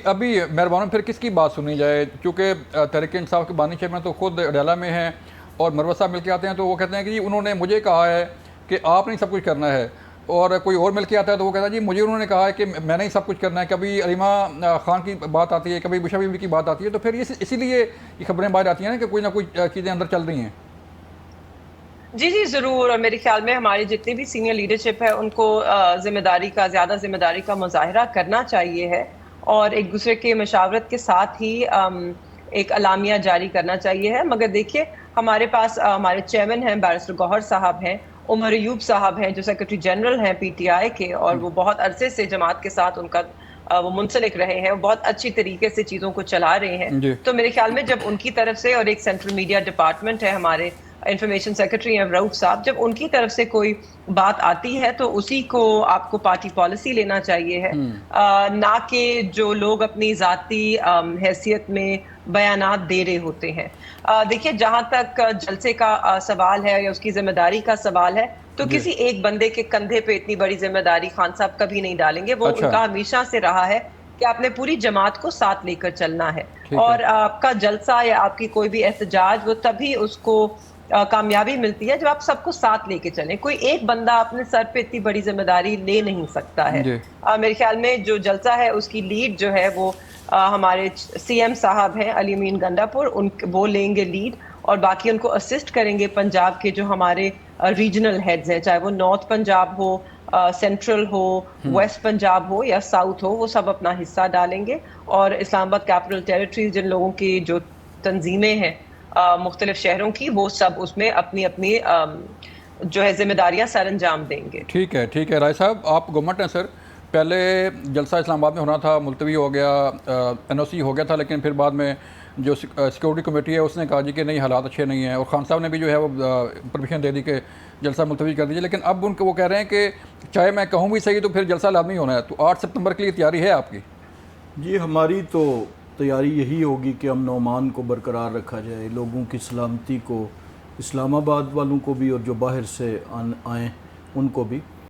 ابھی مہربان پھر کس کی بات سنی جائے؟ چونکہ تحریک انصاف کے بانی چیئرمین تو خود ڈیلا میں ہیں اور مروہ صاحب مل کے آتے ہیں تو وہ کہتے ہیں کہ جی انہوں نے مجھے کہا ہے کہ آپ نے سب کچھ کرنا ہے، اور کوئی اور مل کے آتا ہے تو وہ کہتا ہے جی مجھے انہوں نے کہا ہے کہ میں نے ہی سب کچھ کرنا ہے۔ کبھی علیمہ خان کی بات آتی ہے، کبھی بشرا بیوی کی بات آتی ہے، تو پھر اسی لیے یہ خبریں باہر آتی ہیں نا کہ کوئی نہ کوئی چیزیں اندر چل رہی ہیں۔ جی جی ضرور، اور میرے خیال میں ہماری جتنی بھی سینئر لیڈرشپ ہے ان کو زیادہ ذمہ داری کا مظاہرہ کرنا چاہیے ہے، اور ایک دوسرے کے مشاورت کے ساتھ ہی ایک اعلامیہ جاری کرنا چاہیے ہے۔ مگر دیکھیے ہمارے پاس ہمارے چیئرمین ہیں بیرسٹر گوہر صاحب ہیں، عمر ایوب صاحب ہیں جو سیکرٹری جنرل ہیں پی ٹی آئی کے، اور وہ بہت عرصے سے جماعت کے ساتھ ان کا وہ منسلک رہے ہیں، وہ بہت اچھی طریقے سے چیزوں کو چلا رہے ہیں۔ جی تو میرے خیال میں جب ان کی طرف سے، اور ایک سینٹرل میڈیا ڈپارٹمنٹ ہے ہمارے انفارمیشن سیکرٹری ہیں رؤف صاحب، جب ان کی طرف سے کوئی بات آتی ہے تو اسی کو آپ کو پارٹی پالیسی لینا چاہیے ہے، نہ کہ جو لوگ اپنی ذاتی حیثیت میں بیانات دے رہے ہوتے ہیں۔ دیکھیے جہاں تک جلسے کا سوال ہے یا اس کی ذمہ داری کا سوال ہے، تو جی کسی ایک بندے کے کندھے پہ اتنی بڑی ذمہ داری خان صاحب کبھی نہیں ڈالیں گے۔ وہ ان اچھا کا ہمیشہ سے رہا ہے کہ آپ نے پوری جماعت کو ساتھ لے کر چلنا ہے، ٹھیک ہے اور آپ کا جلسہ یا آپ کی کوئی بھی احتجاج وہ تبھی اس کو کامیابی ملتی ہے جب آپ سب کو ساتھ لے کے چلیں۔ کوئی ایک بندہ اپنے سر پہ اتنی بڑی ذمہ داری لے نہیں سکتا ہے۔ جی میرے خیال میں جو جلسہ ہے اس کی لیڈ جو ہے وہ ہمارے سی ایم صاحب ہیں علی امین گنڈا پور، وہ لیں گے لیڈ، اور باقی ان کو اسسٹ کریں گے پنجاب کے جو ہمارے ریجنل ہیڈز ہیں، چاہے وہ نارتھ پنجاب ہو، سینٹرل ہو، ویسٹ پنجاب ہو یا ساؤتھ ہو، وہ سب اپنا حصہ ڈالیں گے، اور اسلام آباد کیپٹل ٹیریٹریز جن لوگوں کی جو تنظیمیں ہیں مختلف شہروں کی، وہ سب اس میں اپنی اپنی جو ہے ذمہ داریاں سر انجام دیں گے۔ ٹھیک ہے ٹھیک ہے۔ رائے صاحب آپ گورنمنٹ ہیں سر، پہلے جلسہ اسلام آباد میں ہونا تھا، ملتوی ہو گیا، این او سی ہو گیا تھا، لیکن پھر بعد میں جو سیکورٹی کمیٹی ہے اس نے کہا جی کہ نہیں حالات اچھے نہیں ہیں، اور خان صاحب نے بھی جو ہے وہ پرمیشن دے دی کہ جلسہ ملتوی کر دیجیے، لیکن اب ان کو وہ کہہ رہے ہیں کہ چاہے میں کہوں بھی صحیح تو پھر جلسہ لازمی ہونا ہے۔ تو 8 سپتمبر کے لیے تیاری ہے آپ کی؟ جی ہماری تو تیاری یہی ہوگی کہ امن و امان کو برقرار رکھا جائے، لوگوں کی سلامتی کو، اسلام آباد والوں کو بھی اور جو باہر سے آئیں ان کو بھی۔